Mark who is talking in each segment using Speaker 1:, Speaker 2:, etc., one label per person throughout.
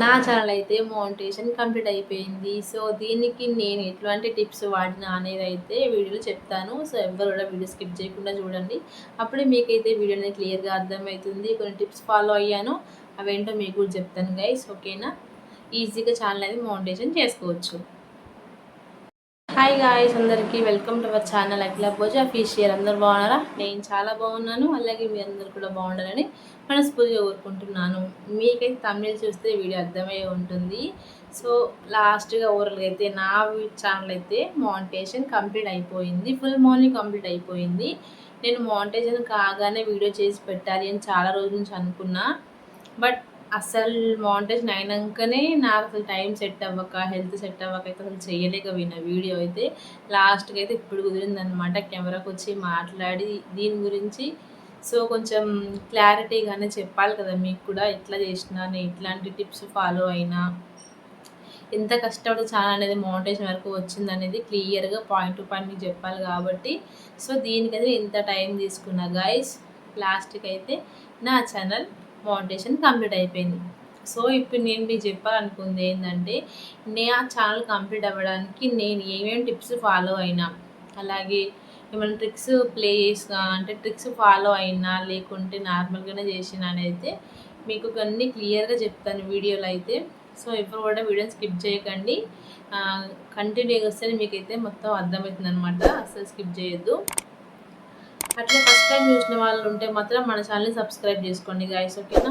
Speaker 1: నా ఛానల్ అయితే monetisation complete అయిపోయింది. సో, దీనికి నేను ఎట్లాంటి టిప్స్ వాడినా అనేదైతే వీడియోలో చెప్తాను. సో, ఎవ్వరు కూడా వీడియో స్కిప్ చేయకుండా చూడండి. అప్పుడే మీకైతే వీడియో అనేది క్లియర్‌గా అర్థమవుతుంది. కొన్ని టిప్స్ ఫాలో అయ్యాను. అవేంటో మీకు కూడా చెప్తాను గైస్. ఓకేనా? ఈజీగా ఛానల్ అనేది మోనిటైజేషన్ చేసుకోవచ్చు. హాయ్ గాయ్స్, అందరికీ welcome to our channel Akhila Bhoja official. అందరూ బాగున్నారా? నేను చాలా బాగున్నాను. అలాగే మీ అందరు కూడా బాగుండాలని మనస్ఫూర్తిగా కోరుకుంటున్నాను. మీకైతే తమిళ్ చూస్తే వీడియో అర్థమయ్యే ఉంటుంది. సో లాస్ట్గా ఓవరాల్గా అయితే నా ఛానల్ అయితే మోనిటైజేషన్ కంప్లీట్ అయిపోయింది. ఫుల్ మార్నింగ్ కంప్లీట్ అయిపోయింది. నేను మోనిటైజేషన్ కాగానే వీడియో చేసి పెట్టాలి అని చాలా రోజుల నుంచి అనుకున్నా. బట్ అస్సలు మోనిటైజేషన్ అయినాకనే నాకు అసలు టైం సెట్ అవ్వక, హెల్త్ సెట్ అవ్వక అయితే అసలు చేయలేకపోయిన వీడియో అయితే లాస్ట్‌కి అయితే ఇప్పుడు కుదిరిందనమాట. కెమెరాకి వచ్చి మాట్లాడి దీని గురించి సో కొంచెం క్లారిటీగానే చెప్పాలి కదా మీకు కూడా. ఎట్లా చేసినా, నేను ఇట్లాంటి టిప్స్ ఫాలో అయినా, ఎంత కష్టపడి ఛానల్ అనేది మోనిటైజేషన్ వరకు వచ్చిందనేది క్లియర్‌గా పాయింట్ టు పాయింట్ మీకు చెప్పాలి కాబట్టి సో దీనికైతే ఇంత టైం తీసుకున్నా గైస్. లాస్ట్‌కి అయితే నా ఛానల్ మోనిటైజేషన్ కంప్లీట్ అయిపోయింది. సో ఇప్పుడు నేను మీకు చెప్పాలనుకుంది ఏంటంటే, నా ఛానల్ కంప్లీట్ అవ్వడానికి నేను ఏమేమి టిప్స్ ఫాలో అయినా, అలాగే ఏమైనా ట్రిక్స్ ప్లే చేసిన అంటే ట్రిక్స్ ఫాలో అయినా లేకుంటే నార్మల్గానే చేసిన అనేది మీకు అన్నీ క్లియర్గా చెప్తాను వీడియోలో అయితే. సో ఎవరు కూడా వీడియోని స్కిప్ చేయకండి. కంటిన్యూగా వస్తేనే మీకైతే మొత్తం అర్థమవుతుంది అనమాట. అసలు స్కిప్ చేయొద్దు. అట్లా ఫస్ట్ టైం చూసిన వాళ్ళు ఉంటే మాత్రం మన ఛానల్ని సబ్స్క్రైబ్ చేసుకోండి గాయస్. ఓకేనా?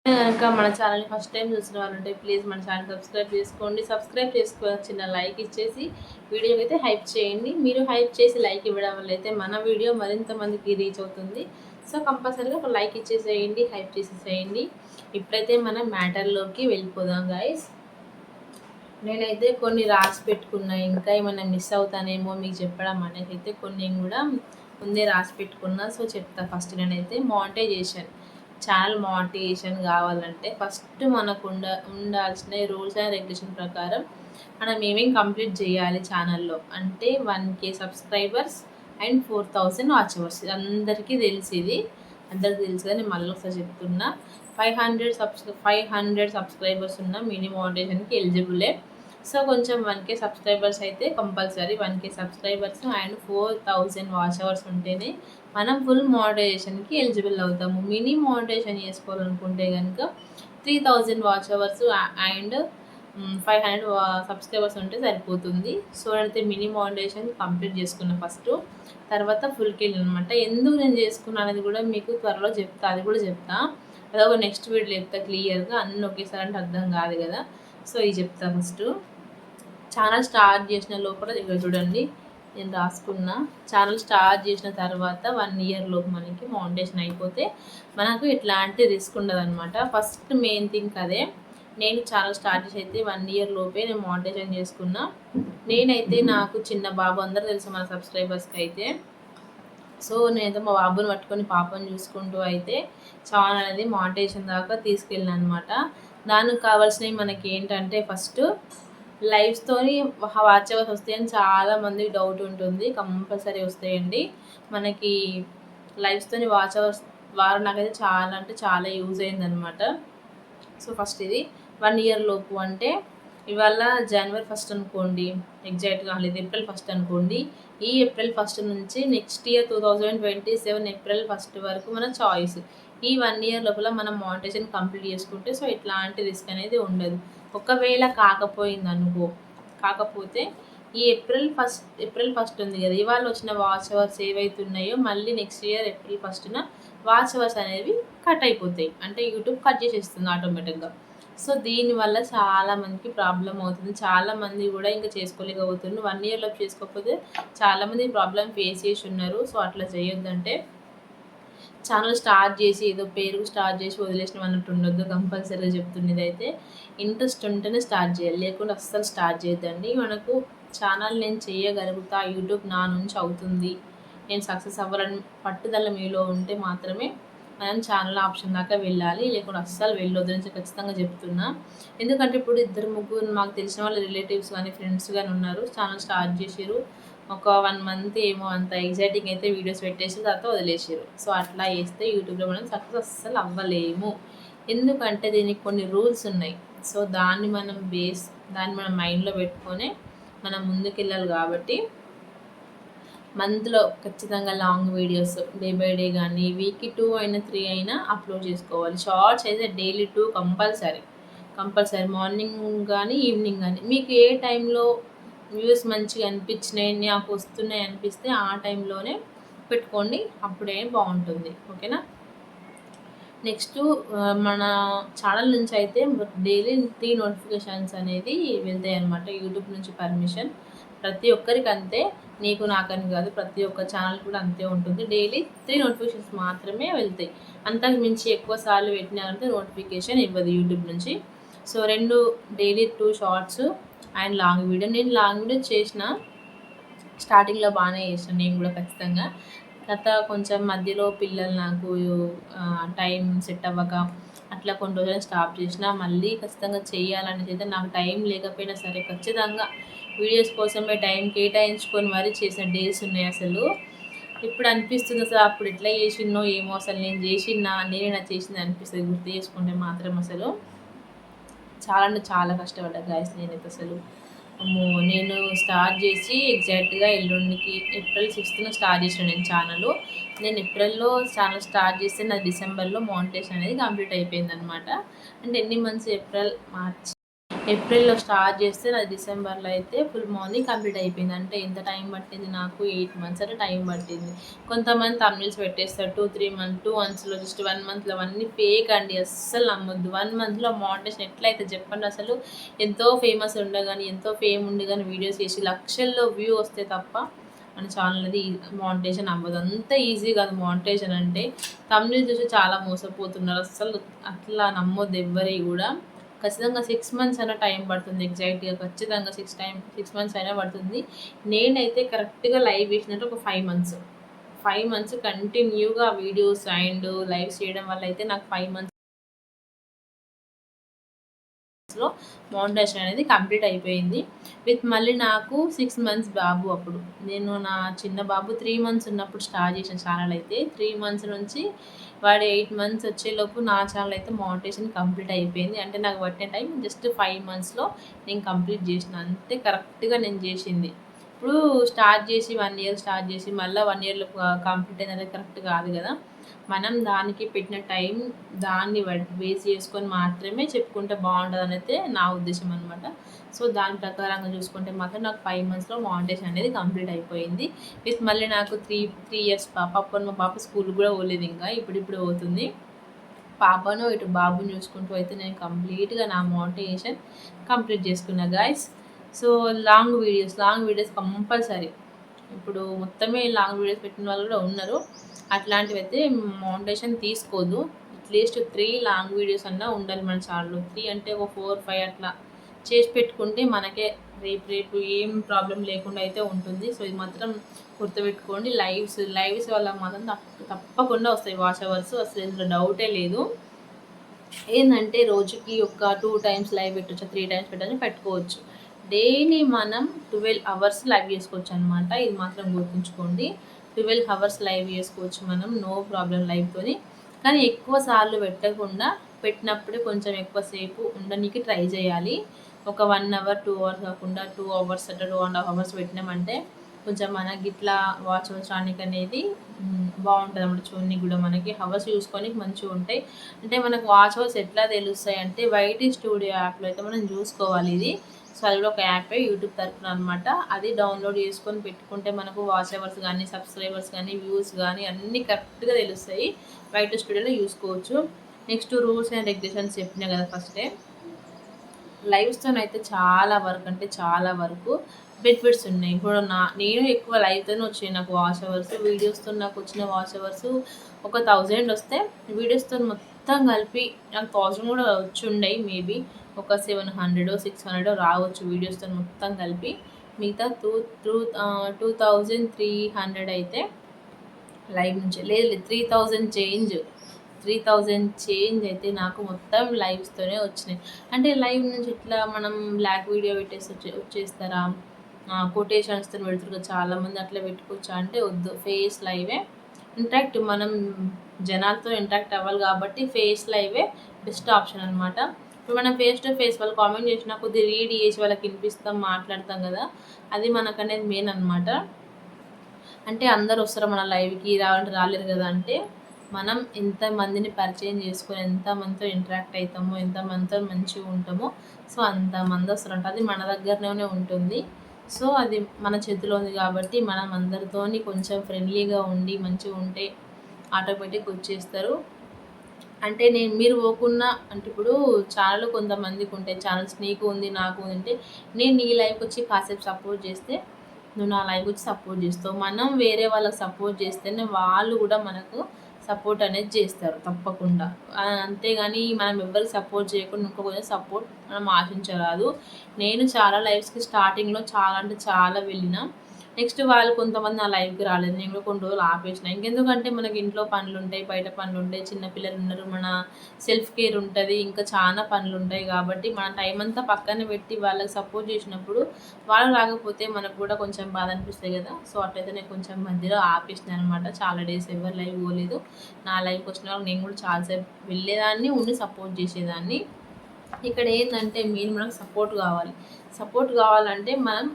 Speaker 1: కనుక మన ఛానల్ని ఫస్ట్ టైం చూసిన వాళ్ళు ఉంటే ప్లీజ్ మన ఛానల్ సబ్స్క్రైబ్ చేసుకోండి. సబ్స్క్రైబ్ చేసుకొని చిన్న లైక్ ఇచ్చేసి వీడియోకి అయితే హైప్ చేయండి. మీరు హైప్ చేసి లైక్ ఇవ్వడం వల్ల అయితే మన వీడియో మరింత మందికి రీచ్ అవుతుంది. సో కంపల్సరీగా ఒక లైక్ ఇచ్చేసేయండి, హైప్ చేసేసేయండి. ఇప్పుడైతే మనం మ్యాటర్లోకి వెళ్ళిపోదాం గాయస్. నేనైతే కొన్ని రాసి పెట్టుకున్నా, ఇంకా ఏమైనా మిస్ అవుతానేమో మీకు చెప్పడం అనేది అయితే కొన్ని కూడా ముందే రాసి పెట్టుకున్నా. సో చెప్తా. ఫస్ట్ నేనైతే మోనిటైజేషన్, ఛానల్ మోనిటైజేషన్ కావాలంటే ఫస్ట్ మనకు ఉండాల్సిన రూల్స్ అండ్ రెగ్యులేషన్ ప్రకారం మనం ఏమేమి కంప్లీట్ చేయాలి ఛానల్లో అంటే 1K subscribers and 4000 watch hours. అందరికీ తెలిసింది, అందరికీ తెలుసు కదా. నేను మళ్ళీ ఒకసారి చెప్తున్నా. 500 సబ్స్క్రైబర్స్ ఉన్న మినీ మోనిటైజేషన్కి ఎలిజిబులే. సో కొంచెం 1K సబ్స్క్రైబర్స్ అయితే compulsory. 1K subscribers and 4000 watch hours ఉంటేనే మనం ఫుల్ మోనిటైజేషన్కి ఎలిజిబుల్ అవుతాము. మినీ మోనిటైజేషన్ చేసుకోవాలనుకుంటే కనుక 3000 వాచ్ అవర్స్ అండ్ 500 సబ్స్క్రైబర్స్ ఉంటే సరిపోతుంది. సో అయితే మినీ మోనిటైజేషన్ కంప్లీట్ చేసుకున్న ఫస్ట్, తర్వాత ఫుల్కి అనమాట. ఎందుకు నేను చేసుకున్నాను అనేది కూడా మీకు త్వరలో చెప్తా, అది కూడా చెప్తా. అదొక నెక్స్ట్ వీడియో చెప్తా క్లియర్గా. అన్నీ ఒకేసారి అంటే అర్థం కాదు కదా. సో ఇది చెప్తా. ఫస్ట్ ఛానల్ స్టార్ట్ చేసిన లోపల ఇక్కడ చూడండి నేను రాసుకున్నా. ఛానల్ స్టార్ట్ చేసిన తర్వాత 1 ఇయర్ లోపు మనకి మోనిటైజేషన్ అయిపోతే మనకు ఎట్లాంటి రిస్క్ ఉండదు అనమాట. ఫస్ట్ మెయిన్ థింగ్ అదే. నేను ఛానల్ స్టార్ట్ చేసి అయితే 1 ఇయర్ లోపే నేను మోనిటైజేషన్ చేసుకున్నా. నేనైతే నాకు చిన్న బాబు, అందరూ తెలుసు మన సబ్స్క్రైబర్స్కి అయితే. సో నేనైతే మా బాబుని పట్టుకొని పాపని చూసుకుంటూ అయితే ఛానల్ అనేది మోనిటైజేషన్ దాకా తీసుకెళ్ళిన అనమాట. దానికి కావాల్సినవి మనకి ఏంటంటే ఫస్ట్ లైవ్స్తోని వాచ్ అవర్స్ వస్తాయని చాలామంది డౌట్ ఉంటుంది. కంపల్సరీ వస్తాయండి మనకి లైవ్స్తోని వాచ్ అవర్స్. నాకైతే చాలా అంటే చాలా యూజ్ అయిందనమాట. సో ఫస్ట్ ఇది 1 ఇయర్ లోపు అంటే ఇవాళ జనవరి 1 అనుకోండి, ఎగ్జాక్ట్గా లేదు ఏప్రిల్ 1 అనుకోండి. ఈ ఏప్రిల్ 1 నుంచి నెక్స్ట్ ఇయర్ 2027 ఏప్రిల్ 1 వరకు మన చాయిస్. ఈ 1 ఇయర్ లోపల మనం మోనిటైజేషన్ కంప్లీట్ చేసుకుంటే సో ఎట్లాంటి రిస్క్ అనేది ఉండదు. ఒకవేళ కాకపోతే ఈ ఏప్రిల్ ఫస్ట్ ఉంది కదా, ఇవాళ వచ్చిన వాచ్ అవర్స్ ఏవైతున్నాయో మళ్ళీ నెక్స్ట్ ఇయర్ ఏప్రిల్ 1న వాచ్ అవర్స్ అనేవి కట్ అయిపోతాయి. అంటే యూట్యూబ్ కట్ చేసేస్తుంది ఆటోమేటిక్గా. సో దీనివల్ల చాలామందికి ప్రాబ్లం అవుతుంది. చాలామంది కూడా ఇంకా చేసుకోలేకపోతున్నారు. 1 ఇయర్లో చేసుకోకపోతే చాలామంది ప్రాబ్లం ఫేస్ చేసి ఉన్నారు. సో అట్లా చేయొద్దంటే ఛానల్ స్టార్ట్ చేసి ఏదో పేరుకు స్టార్ట్ చేసి వదిలేసినాం అన్నట్టు ఉండొద్దు. కంపల్సరీగా చెప్తున్నది అయితే ఇంట్రెస్ట్ ఉంటేనే స్టార్ట్ చేయాలి, లేకుంటే అస్సలు స్టార్ట్ చేయొద్దండి. మనకు ఛానల్ నేను చేయగలుగుతా, యూట్యూబ్ నా నుంచి అవుతుంది, నేను సక్సెస్ అవ్వాలని పట్టుదల మీలో ఉంటే మాత్రమే మనం ఛానల్ ఆప్షన్ దాకా వెళ్ళాలి, లేకుంటే అస్సలు వెళ్ళొద్దు అని ఖచ్చితంగా చెప్తున్నా. ఎందుకంటే ఇప్పుడు 2-3 మాకు తెలిసిన వాళ్ళ రిలేటివ్స్ కానీ ఫ్రెండ్స్ కానీ ఉన్నారు, ఛానల్ స్టార్ట్ చేసారు. ఒక 1 మంత్ ఏమో అంత ఎగ్జైటింగ్ అయితే వీడియోస్ పెట్టేసి తర్వాత వదిలేసారు. సో అట్లా చేస్తే యూట్యూబ్లో మనం సక్సెస్ అస్సలు అవ్వలేము. ఎందుకంటే దీనికి కొన్ని రూల్స్ ఉన్నాయి. సో దాన్ని మనం మైండ్లో పెట్టుకొని మనం ముందుకెళ్ళాలి కాబట్టి మంత్లో ఖచ్చితంగా long videos day by day కానీ వీక్కి 2 అయినా 3 అయినా అప్లోడ్ చేసుకోవాలి. షార్ట్స్ అయితే డైలీ 2 కంపల్సరీ మార్నింగ్ కానీ ఈవినింగ్ కానీ మీకు ఏ టైంలో వ్యూస్ మంచిగా అనిపించినాయి నాకు వస్తున్నాయి అనిపిస్తే ఆ టైంలోనే పెట్టుకోండి, అప్పుడే బాగుంటుంది. ఓకేనా. నెక్స్ట్ మన ఛానల్ నుంచి అయితే డైలీ 3 నోటిఫికేషన్స్ అనేది వెళ్తాయి అన్నమాట. యూట్యూబ్ నుంచి పర్మిషన్ ప్రతి ఒక్కరికి అంతే, నీకు నాకని కాదు, ప్రతి ఒక్క ఛానల్ కూడా అంతే ఉంటుంది. డైలీ 3 నోటిఫికేషన్స్ మాత్రమే వెళ్తాయి. అంతకు మించి ఎక్కువ సార్లు పెట్టినారంటే నోటిఫికేషన్ ఇవ్వదు యూట్యూబ్ నుంచి. So 2 daily 2 shorts and long video. నేను లాంగ్ వీడియో చేసిన స్టార్టింగ్లో బాగానే చేసాను నేను కూడా ఖచ్చితంగా. కొంచెం మధ్యలో పిల్లలు నాకు టైం సెట్ అవ్వక అట్లా కొన్ని రోజులు స్టాప్ చేసిన. మళ్ళీ ఖచ్చితంగా చేయాలనేది అయితే నాకు టైం లేకపోయినా సరే ఖచ్చితంగా వీడియోస్ కోసమే టైం కేటాయించుకొని మరీ చేసిన డేస్ ఉన్నాయి. అసలు ఇప్పుడు అనిపిస్తుంది అసలు అప్పుడు ఎట్లా చేసినో ఏమో, అసలు నేనే చేసింది అనిపిస్తుంది గుర్తు చేసుకుంటే మాత్రం. అసలు చాలా అంటే చాలా కష్టపడ్డా గాయస్ నేనైతే అసలు. నేను స్టార్ట్ చేసి ఎగ్జాక్ట్గా ఎల్లుండికి April 6th స్టార్ట్ చేసాను నేను ఛానల్. నేను ఏప్రిల్లో ఛానల్ స్టార్ట్ చేస్తే నా డిసెంబర్లో మానిటైజేషన్ అనేది కంప్లీట్ అయిపోయింది అనమాట. అంటే ఎన్ని మంత్స్, ఏప్రిల్లో స్టార్ట్ చేస్తే నాది డిసెంబర్లో అయితే ఫుల్ మార్నింగ్ కంప్లీట్ అయిపోయింది. అంటే ఎంత టైం పట్టింది నాకు, 8 months అంటే టైం పట్టింది. కొంతమంది తమిళస్ పెట్టేస్తారు 2-3 months, 2 monthsలో జస్ట్ 1 monthలో. అవన్నీ ఫేక్ అండి, అస్సలు నమ్మొద్దు. 1 monthలో మానిటైజేషన్ ఎట్లయితే చెప్పండి. అసలు ఎంతో ఫేమస్ ఉండగాని, ఎంతో ఫేమ్ ఉండి కానీ వీడియోస్ చేసి లక్షల్లో వ్యూ వస్తే తప్ప మన ఛానల్ అది మానిటైజేషన్ అవ్వదు. అంత ఈజీ కాదు మానిటైజేషన్ అంటే. తమిళ చూసి చాలా మోసపోతున్నారు, అస్సలు అట్లా నమ్మొద్దు ఎవ్వరి కూడా. ఖచ్చితంగా 6 months అయినా టైం పడుతుంది. ఎగ్జాక్ట్గా ఖచ్చితంగా 6 months అయినా పడుతుంది. నేనైతే కరెక్ట్గా లైవ్ చేసినట్టు ఒక 5 months కంటిన్యూగా వీడియోస్ అండ్ లైవ్స్ చేయడం వల్ల అయితే నాకు 5 monthsలో మానిటైజేషన్ అనేది కంప్లీట్ అయిపోయింది. మళ్ళీ నాకు 6 months బాబు. అప్పుడు నేను నా చిన్న బాబు 3 months ఉన్నప్పుడు స్టార్ట్ చేసిన ఛానల్ అయితే 3 months నుంచి వాడు 8 months వచ్చేలోపు నా ఛానల్ అయితే మానిటైజేషన్ కంప్లీట్ అయిపోయింది. అంటే నాకు పట్టిన టైం జస్ట్ 5 monthsలో నేను కంప్లీట్ చేసిన, అంతే కరెక్ట్గా నేను చేసింది. ఇప్పుడు స్టార్ట్ చేసి 1 year స్టార్ట్ చేసి మళ్ళీ 1 yearలో కంప్లీట్ అయింది కరెక్ట్ కాదు కదా. మనం దానికి పెట్టిన టైం దాన్ని బేస్ చేసుకొని మాత్రమే చెప్పుకుంటే బాగుంటుంది అనేది నా ఉద్దేశం అనమాట. సో దాని ప్రకారంగా చూసుకుంటే మాత్రం నాకు 5 monthsలో మానిటైజేషన్ అనేది కంప్లీట్ అయిపోయింది. మళ్ళీ నాకు 3 years పాప. అప్పుడు మా పాప స్కూల్ కూడా పోలేదు, ఇంకా ఇప్పుడు పోతుంది. పాపను ఇటు బాబుని చూసుకుంటూ అయితే నేను కంప్లీట్గా నా మానిటైజేషన్ కంప్లీట్ చేసుకున్నా guys. So long videos compulsory. ఇప్పుడు మొత్తమే లాంగ్ వీడియోస్ పెట్టిన వాళ్ళు కూడా ఉన్నారు. అట్లాంటివి అయితే మానిటైజేషన్ తీసుకోదు. అట్లీస్ట్ 3 లాంగ్ వీడియోస్ అన్నా ఉండాలి మన ఛానల్లో. 3 అంటే ఒక 4-5 అట్లా చేసి పెట్టుకుంటే మనకే రేపు ఏం ప్రాబ్లం లేకుండా అయితే ఉంటుంది. సో ఇది మాత్రం గుర్తుపెట్టుకోండి. లైవ్స్ వల్ల మాత్రం తప్పకుండా వస్తాయి వాచ్ అవర్స్, అసలు ఇందులో డౌటే లేదు. ఏంటంటే రోజుకి ఒక 2 times లైవ్ పెట్టచ్చు, 3 times పెట్టుకోవచ్చు. డైలీ మనం 12 hours లైవ్ చేసుకోవచ్చు అనమాట. ఇది మాత్రం గుర్తుంచుకోండి. 12 hours లైవ్ చేసుకోవచ్చు మనం, నో ప్రాబ్లం లైవ్తోని. కానీ ఎక్కువ సార్లు పెట్టకుండా, పెట్టినప్పుడే కొంచెం ఎక్కువసేపు ఉండడానికి ట్రై చేయాలి. ఒక 1 hour 2 hours కాకుండా 2 hours అట్లా 2.5 hours పెట్టినామంటే కొంచెం మనకి ఇట్లా వాచ్ అవడానికి అనేది బాగుంటుంది అన్నమాట. చూడడానికి కూడా మనకి హవర్స్ చూసుకొని మంచిగా ఉంటాయి. అంటే మనకు వాచ్ అవర్స్ ఎట్లా తెలుస్తాయి అంటే వైటీ స్టూడియో యాప్లో అయితే మనం చూసుకోవాలి ఇది. సో అది కూడా ఒక యాపే యూట్యూబ్ తరఫున అనమాట. అది డౌన్లోడ్ చేసుకొని పెట్టుకుంటే మనకు వాచ్ అవర్స్ కానీ, సబ్స్క్రైబర్స్ కానీ, వ్యూస్ కానీ అన్నీ కరెక్ట్గా తెలుస్తాయి. వైటీ స్టూడియోలో చూసుకోవచ్చు. నెక్స్ట్ రూల్స్ అండ్ రెగ్యులేషన్స్ చెప్పినా కదా ఫస్టే. లైవ్స్తోనైతే చాలా వరకు బెనిఫిట్స్ ఉన్నాయి. ఇప్పుడు నేను ఎక్కువ లైవ్తోనే వచ్చాయి నాకు వాచ్ అవర్స్. వీడియోస్తో నాకు వచ్చిన వాచ్ అవర్స్ ఒక 1000 వస్తే, వీడియోస్తో మొత్తం కలిపి నాకు 1000 కూడా వచ్చి ఉండయి. మేబీ ఒక 700-600 రావచ్చు వీడియోస్తో మొత్తం కలిపి. మిగతా 2300 అయితే లైవ్ నుంచి, లేదు 3000 చేంజ్ అయితే నాకు మొత్తం లైవ్స్తోనే వచ్చినాయి. అంటే లైవ్ నుంచి ఇట్లా మనం బ్లాక్ వీడియో వచ్చేస్తారా, కొటేషన్స్తో పెడుతున్నారు చాలామంది, అట్లా పెట్టుకోవచ్చా అంటే వద్దు, ఫేస్ లైవే. ఇన్ఫ్యాక్ట్ మనం జనాలతో ఇంటరాక్ట్ అవ్వాలి కాబట్టి ఫేస్ లైవే బెస్ట్ ఆప్షన్ అనమాట. ఇప్పుడు మనం ఫేస్ టు ఫేస్ వాళ్ళు కామెంట్ చేసినా కొద్దిగా రీడ్ చేసి వాళ్ళకి వినిపిస్తాం, మాట్లాడతాం కదా, అది మనకనేది మెయిన్ అనమాట. అంటే అందరు వస్తారు మన లైవ్కి, రావాలంటే రాలేరు కదా. అంటే మనం ఎంతమందిని పరిచయం చేసుకొని ఎంతమందితో ఇంటరాక్ట్ అవుతామో, ఎంతమందితో మంచిగా ఉంటామో, సో అంతమంది వస్తారంట. అది మన దగ్గరలోనే ఉంటుంది. సో అది మన చేతిలో ఉంది కాబట్టి మనం అందరితోని కొంచెం ఫ్రెండ్లీగా ఉండి మంచిగా ఉంటే ఆటోమేటిక్గా వచ్చేస్తారు. అంటే మీరు పోకున్నా అంటే ఇప్పుడు ఛానల్ కొంతమందికి ఉంటాయి, ఛానల్స్ నీకు ఉంది నాకు ఉంది అంటే నేను నీ లైవ్కి వచ్చి కాసేపు సపోర్ట్ చేస్తే నువ్వు నా లైవ్కి వచ్చి సపోర్ట్ చేస్తావు. మనం వేరే వాళ్ళకి సపోర్ట్ చేస్తేనే వాళ్ళు కూడా మనకు సపోర్ట్ అనేది చేస్తారు తప్పకుండా. అంతేగాని మనం ఎవరికి సపోర్ట్ చేయకుండా ఇంకొక సపోర్ట్ మనం ఆశించరాదు. నేను చాలా లైవ్స్కి స్టార్టింగ్లో చాలా అంటే చాలా వెళ్ళిన. నెక్స్ట్ వాళ్ళు కొంతమంది నా లైవ్కి రాలేదు, నేను కూడా కొన్ని రోజులు ఆపేసిన. ఇంకెందుకంటే మనకి ఇంట్లో పనులు ఉంటాయి, బయట పనులు ఉంటాయి, చిన్నపిల్లలు ఉన్నారు, మన సెల్ఫ్ కేర్ ఉంటుంది, ఇంకా చాలా పనులు ఉంటాయి. కాబట్టి మన టైం అంతా పక్కన పెట్టి వాళ్ళకి సపోర్ట్ చేసినప్పుడు వాళ్ళు రాకపోతే మనకు కూడా కొంచెం బాధ అనిపిస్తుంది కదా. సో అట్లయితే నేను కొంచెం మధ్యలో ఆపేసిన అనమాట. చాలా డేస్ ఎవరు లైవ్ పోలేదు. నా లైవ్కి వచ్చిన వాళ్ళు నేను కూడా చాలాసేపు వెళ్ళేదాన్ని, ఉండి సపోర్ట్ చేసేదాన్ని. ఇక్కడ ఏంటంటే మనకు సపోర్ట్ కావాలి. సపోర్ట్ కావాలంటే మనం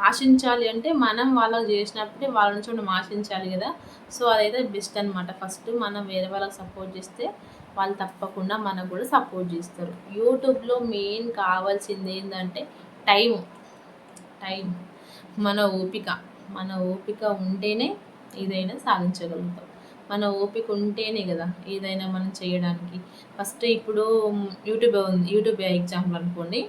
Speaker 1: ఆశించాలి, అంటే మనం వాళ్ళకి చేసినప్పుడే వాళ్ళ నుంచి మనం ఆశించాలి కదా. సో అదైతే బెస్ట్ అనమాట. ఫస్ట్ మనం వేరే వాళ్ళకి సపోర్ట్ చేస్తే వాళ్ళు తప్పకుండా మనకు కూడా సపోర్ట్ చేస్తారు. యూట్యూబ్లో మెయిన్ కావాల్సింది ఏంటంటే టైం. మన ఓపిక ఉంటేనే ఏదైనా సాధించగలుగుతాం. మన ఓపిక ఉంటేనే కదా ఏదైనా మనం చేయడానికి. ఫస్ట్ ఇప్పుడు యూట్యూబ్ ఎగ్జాంపుల్ అనుకోండి.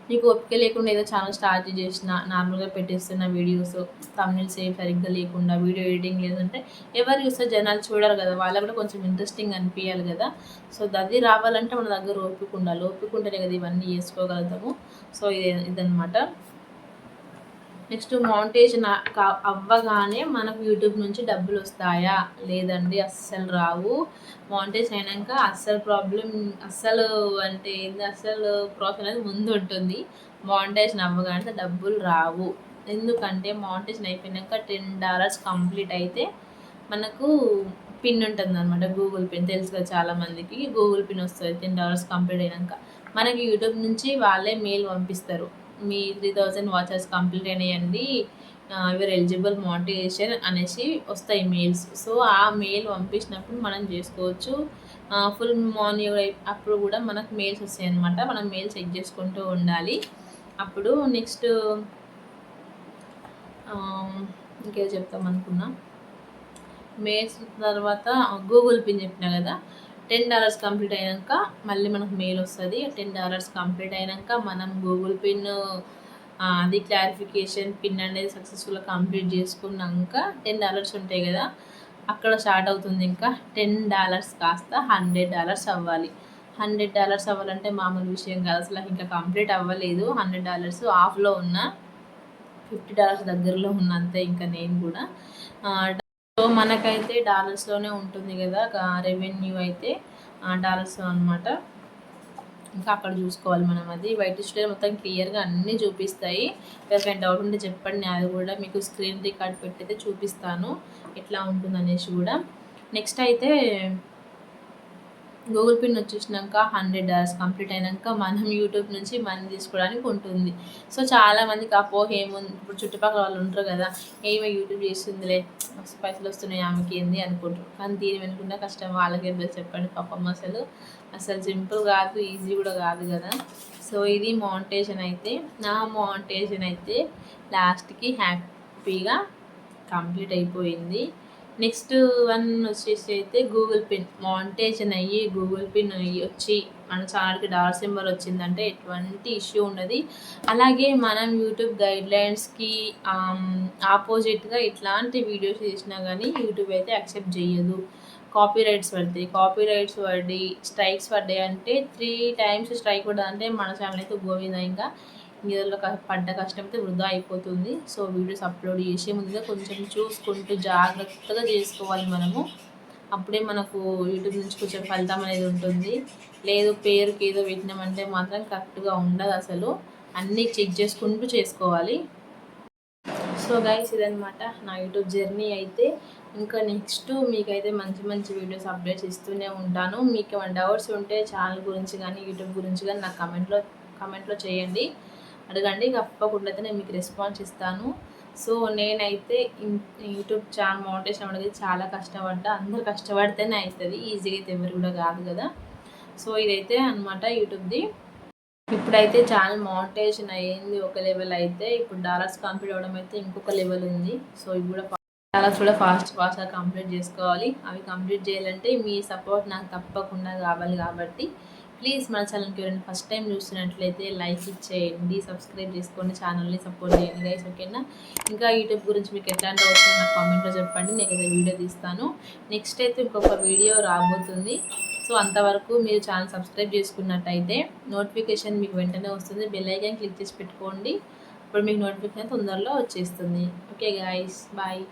Speaker 1: నీకు ఓపిక లేకుండా ఏదో ఛానల్ స్టార్ట్ చేసిన నార్మల్గా పెట్టేస్తున్న వీడియోస్ థంబ్నెయిల్స్ సరిగ్గా లేకుండా, వీడియో ఎడిటింగ్ లేదంటే ఎవరు చూస్తే జనాలు చూడరు కదా, వాళ్ళకు కూడా కొంచెం ఇంట్రెస్టింగ్ అనిపించాలి కదా. సో అది రావాలంటే మన దగ్గర ఓపిక ఉండాలి. ఓపిక ఉంటేనే కదా ఇవన్నీ చేసుకోగలుగుతాము. సో ఇదనమాట. నెక్స్ట్ మౌంటేషన్ అవ్వగానే మనకు యూట్యూబ్ నుంచి డబ్బులు వస్తాయా? లేదండి, అస్సలు రావు. మౌంటేషన్ అయినాక అస్సలు అంటే ఏంది, అస్సలు ప్రాసెస్ అనేది ముందు ఉంటుంది. మౌంటేషన్ అవ్వగానే డబ్బులు రావు. ఎందుకంటే మౌంటేషన్ అయిపోయినాక $10 కంప్లీట్ అయితే మనకు పిన్ ఉంటుంది అనమాట, గూగుల్ పిన్. తెలుసు కదా చాలామందికి గూగుల్ పిన్ వస్తుంది. $10 కంప్లీట్ అయినాక మనకి యూట్యూబ్ నుంచి వాళ్ళే మెయిల్ పంపిస్తారు, మీ 3000 వాచెస్ కంప్లీట్ అయినాయండి, యువర్ ఎలిజిబుల్ మోటివేషన్ అనేసి వస్తాయి మెయిల్స్. సో ఆ మెయిల్ పంపించినప్పుడు మనం చేసుకోవచ్చు. ఫుల్ మార్నింగ్ అప్పుడు కూడా మనకు మెయిల్స్ వస్తాయి అనమాట. మనం మెయిల్ చెక్ చేసుకుంటూ ఉండాలి. అప్పుడు నెక్స్ట్ ఇంకేదో చెప్తాం అనుకున్నా. మెయిల్స్ తర్వాత గూగుల్ పిన్ చెప్పినా కదా, $10 కంప్లీట్ అయినాక మళ్ళీ మనకు మెయిల్ వస్తుంది. $10 కంప్లీట్ అయినాక మనం గూగుల్ పిన్ అది క్లారిఫికేషన్ పిన్ అనేది సక్సెస్ఫుల్గా కంప్లీట్ చేసుకున్నాక $10 ఉంటాయి కదా, అక్కడ స్టార్ట్ అవుతుంది. ఇంకా $10 కాస్త $100 అవ్వాలి. $100 అవ్వాలంటే మామూలు విషయం కాదు అసలు. ఇంకా కంప్లీట్ అవ్వలేదు. $100 ఆఫ్లో ఉన్న, $50 దగ్గరలో ఉన్నంతే. ఇంకా నేను కూడా సో మనకైతే డాలర్స్లోనే ఉంటుంది కదా రెవెన్యూ అయితే, డాలర్స్లో అనమాట. ఇంకా అక్కడ చూసుకోవాలి మనం. అది వైట్ స్టోర్ మొత్తం క్లియర్గా అన్నీ చూపిస్తాయి. ఎవరికైనా డౌట్ ఉంటే చెప్పండి, అది కూడా మీకు స్క్రీన్ రికార్డ్ పెట్టయితే చూపిస్తాను ఎట్లా ఉంటుంది అనేసి కూడా. నెక్స్ట్ అయితే గూగుల్ పిన్ వచ్చేసినాక $100 కంప్లీట్ అయినాక మనం యూట్యూబ్ నుంచి మనీ తీసుకోవడానికి ఉంటుంది. సో చాలామందికి అపోహ ఏముంది, ఇప్పుడు చుట్టుపక్కల వాళ్ళు ఉంటారు కదా, ఏమో యూట్యూబ్ చేస్తుందిలే, పైసలు వస్తున్నాయి ఆమెకి ఏంది అనుకుంటారు. కానీ దీని వెనుకున్న కష్టం వాళ్ళకే చెప్పండి పాపం. అసలు సింపుల్ కాదు, ఈజీ కూడా కాదు కదా. సో ఇది మౌంటేషన్ అయితే. నా మౌంటేషన్ అయితే లాస్ట్కి హ్యాపీగా కంప్లీట్ అయిపోయింది. నెక్స్ట్ వన్ వచ్చేసి అయితే గూగుల్ పిన్ మౌంటేషన్ అయ్యి గూగుల్ పిన్ వచ్చి మన ఛానల్కి డాలర్ సింబల్ వచ్చిందంటే ఎటువంటి ఇష్యూ ఉండదు. అలాగే మనం యూట్యూబ్ గైడ్లైన్స్కి ఆపోజిట్గా ఇట్లాంటి వీడియోస్ చేసినా కానీ యూట్యూబ్ అయితే యాక్సెప్ట్ చేయదు. కాపీ రైట్స్ పడి స్ట్రైక్స్ పడ్డాయి అంటే 3 times స్ట్రైక్ పడ్డదంటే మన ఛానల్ అయితే గోవిందా. ఇంకా ఇందులో పడ్డ కష్టం అయితే వృధా అయిపోతుంది. సో వీడియోస్ అప్లోడ్ చేసే ముందుగా కొంచెం చూసుకుంటూ జాగ్రత్తగా చేసుకోవాలి మనము. అప్పుడే మనకు యూట్యూబ్ నుంచి కొంచెం ఫలితం అనేది ఉంటుంది. లేదు పేరుకి ఏదో పెట్టినామంటే మాత్రం కరెక్ట్గా ఉండదు అసలు. అన్నీ చెక్ చేసుకుంటూ చేసుకోవాలి. సో గైస్ ఇదనమాట నా యూట్యూబ్ జర్నీ అయితే. ఇంకా నెక్స్ట్ మీకైతే మంచి మంచి వీడియోస్ అప్డేట్స్ ఇస్తూనే ఉంటాను. మీకు ఏమైనా డౌట్స్ ఉంటే ఛానల్ గురించి కానీ యూట్యూబ్ గురించి కానీ నాకు కమెంట్లో చేయండి, అడగండి. తప్పకుండా అయితే నేను మీకు రెస్పాన్స్ ఇస్తాను. సో నేనైతే యూట్యూబ్ ఛానల్ మోనిటైజేషన్ అనేది చాలా కష్టపడ్డా. అందరూ కష్టపడితేనే అవుతుంది, ఈజీగా అయితే ఎవరు కూడా కాదు కదా. సో ఇదైతే అనమాట యూట్యూబ్ది. ఇప్పుడైతే ఛానల్ మోనిటైజేషన్ అయ్యింది ఒక లెవెల్ అయితే. ఇప్పుడు డాలర్స్ కంప్లీట్ అవ్వడం అయితే ఇంకొక లెవెల్ ఉంది. సో ఇవి కూడా డాలర్స్ కూడా ఫాస్ట్గా కంప్లీట్ చేసుకోవాలి. అవి కంప్లీట్ చేయాలంటే మీ సపోర్ట్ నాకు తప్పకుండా కావాలి. కాబట్టి ప్లీజ్ మన ఛానల్కి ఎవరైనా ఫస్ట్ టైం చూస్తున్నట్లయితే లైక్ ఇచ్చేయండి, సబ్స్క్రైబ్ చేసుకోండి, ఛానల్ని సపోర్ట్ చేయండి గైస్, ఓకేనా. ఇంకా యూట్యూబ్ గురించి మీకు ఎట్లాంటి అవసరం నాకు కామెంట్లో చెప్పండి, నేను ఏదైనా వీడియో తీస్తాను. నెక్స్ట్ అయితే ఇంకొక వీడియో రాబోతుంది. సో అంతవరకు మీరు ఛానల్ సబ్స్క్రైబ్ చేసుకున్నట్టయితే నోటిఫికేషన్ మీకు వెంటనే వస్తుంది. బెల్ ఐకాన్ క్లిక్ చేసి పెట్టుకోండి, ఇప్పుడు మీకు నోటిఫికేషన్ తొందరలో వచ్చేస్తుంది. Okay guys, bye.